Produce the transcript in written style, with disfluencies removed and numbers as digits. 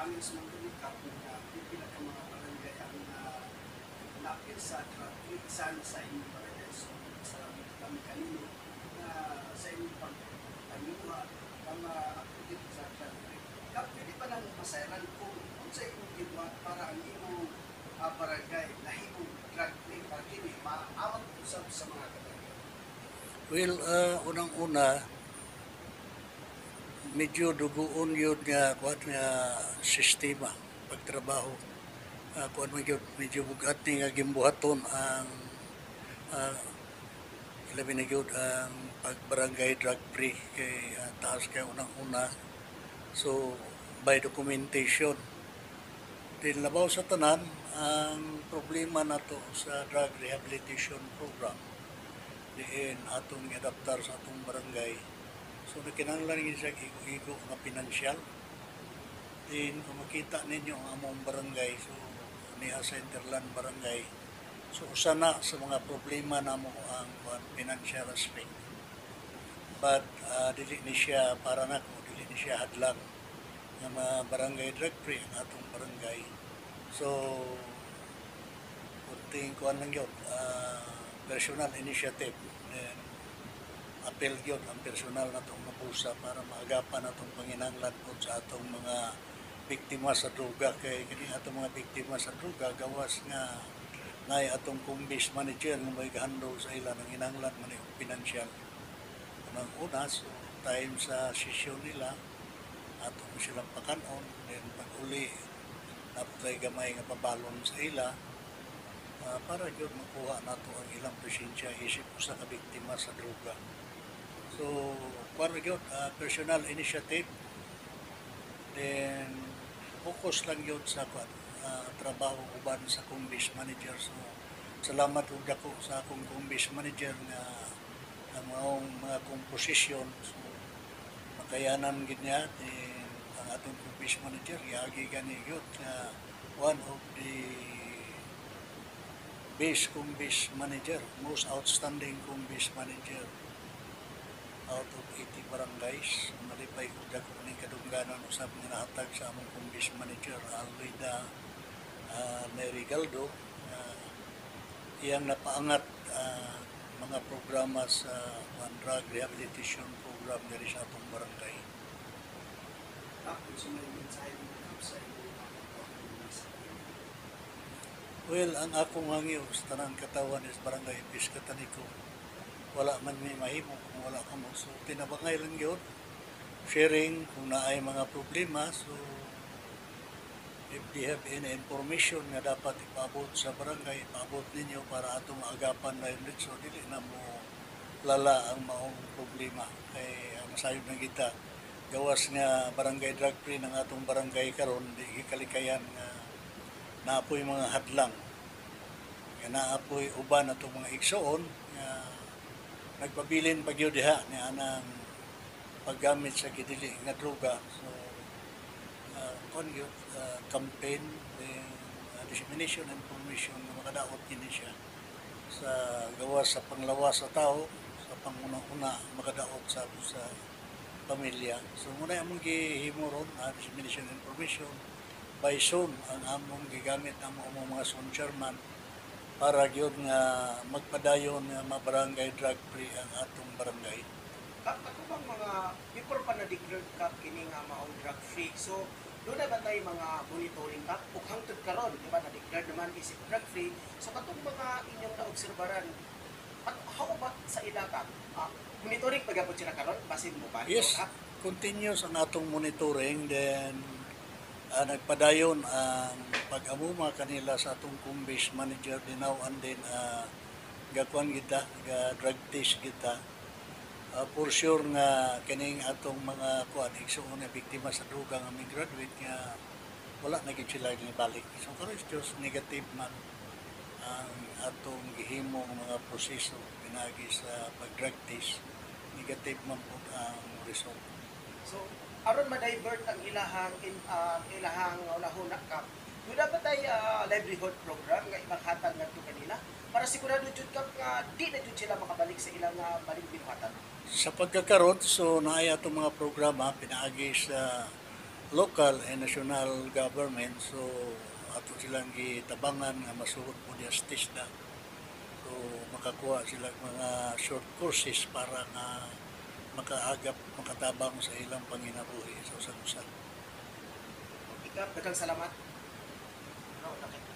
amin sa mga kulikap na pipila ka mga barangay ang napil sa traffic sana sa inyong barangay. So, salamat kami kanino na sa inyong pagtanyuha ang aktivit sa traffic. Pwede pa nang masairan kung sa inyong ginawa para ang inyong barangay na himong traffic para kini maawat usap sa mga barangay. Well, unang-una, medyo duguon yun nga kuan nga sistema pagtrabaho. Kuan medyo bugat ni nga gimbuhaton ang labi na gyud ang pagbarangay drug free kay taas kay unang-una. So by documentation din labaw sa tanan ang problema nato sa drug rehabilitation program diin atong adaptar sa atong barangay. So nakinahanglan gyud siya igo nga pinansyal. Din kung makita ninyo ang among barangay, so niya sa Interland barangay, so usa na sa mga problema namo ang financial aspect. But dili ni siya para nako, dili ni siya hadlang nga mga barangay drug free ang atong barangay. So kunting kuan lang yun, personal initiative. Then, apel yun ang personal na itong mabusa para maagapan na itong panginanglan po sa atong mga biktima sa droga. Kaya kini atong mga biktima sa droga, gawas nga ngay atong kumbis manager nga may handle sa ila ng inanglan man yung pinansyal. Unang una, so time sa session nila, atong silang pakanon, then pag-uli, napatay gamay nga pabalon sa ila, para yun makuha nato ang ilang presensya isip ko sa kabiktima sa droga. So, para yun, personal initiative, then focus lang yun sa trabaho uban sa kumbis manager. So, salamat po ako sa akong kumbis manager na ang mga composition. So, makayanan gid niya ang atong kumbis manager, yagi gani yun na one of the best kumbis manager, most outstanding kumbis manager out of 80 barangays. Malipay ko dako ning kadungganan usab nga nahatag sa among kumbis manager Alvida Mary Galdo. Iyang napaangat mga programa sa drug rehabilitation program diri sa atong barangay. Well, ang akong hangyo sa tanang katawan is barangay Piskataniko. Wala man may mahimo kung wala ka mo. So, tinabangay lang yun. Sharing kung naay mga problema. So, if they have any information na dapat ipaabot sa barangay, ipaabot ninyo para atong agapan na yun. So, dili na mo lala ang maong problema. Kaya masayod na kita. Gawas nga barangay drug free ng atong barangay karon di kalikayan nga naapoy mga hadlang. Nga naapoy uban atong mga igsoon nga nagpabilin pagyo diha ni anang paggamit sa gidili nga droga. So campaign dissemination information nga makadaot kini siya sa gawas sa panglawas sa tao, sa panguna-una makadaot sa pamilya. So muna among gihimo ron dissemination information by Zoom ang among gigamit ang mga zone chairman para gyud nga magpadayon nga mabarangay drug free ang atong barangay. Ako bang mga before pa na-declare ka kini nga maong drug free, so doon na ba tayo mga monitoring ka? Kung hangtod karon, di ba na-declare naman isip drug free, so katong mga inyong naobserbaran, how ba sa ilaka? Monitoring pagabot sila karon, basin mo ba? Yes, continuous ang atong monitoring, then nagpadayon ang pag-amuma kanila sa atong kumbis manager dinaw and then gakuan kita, drug test kita. For sure nga kining atong mga kuan igsoon na biktima sa droga nga may graduate nga wala na gid sila balik. So karon just negative man ang atong gihimong mga proseso pinagi sa pag-drug test. Negative man po ang result. So aron ma-divert ang ilahang ulahuna ka. Wala ba tayo livelihood program nga ibanghatag ngadto kanila para sigurado jud kap nga di na jud sila makabalik sa ilang balik binuhatan. Sa pagkakaroon, so naay atong mga programa pinaagi sa local and national government. So ato silang gitabangan nga masuod po diya sa TISDA. So makakuha sila mga short courses para nga makaagap, makatabang sa ilang panginabuhi sa usan-usan. Ikap, daghang salamat. Ano,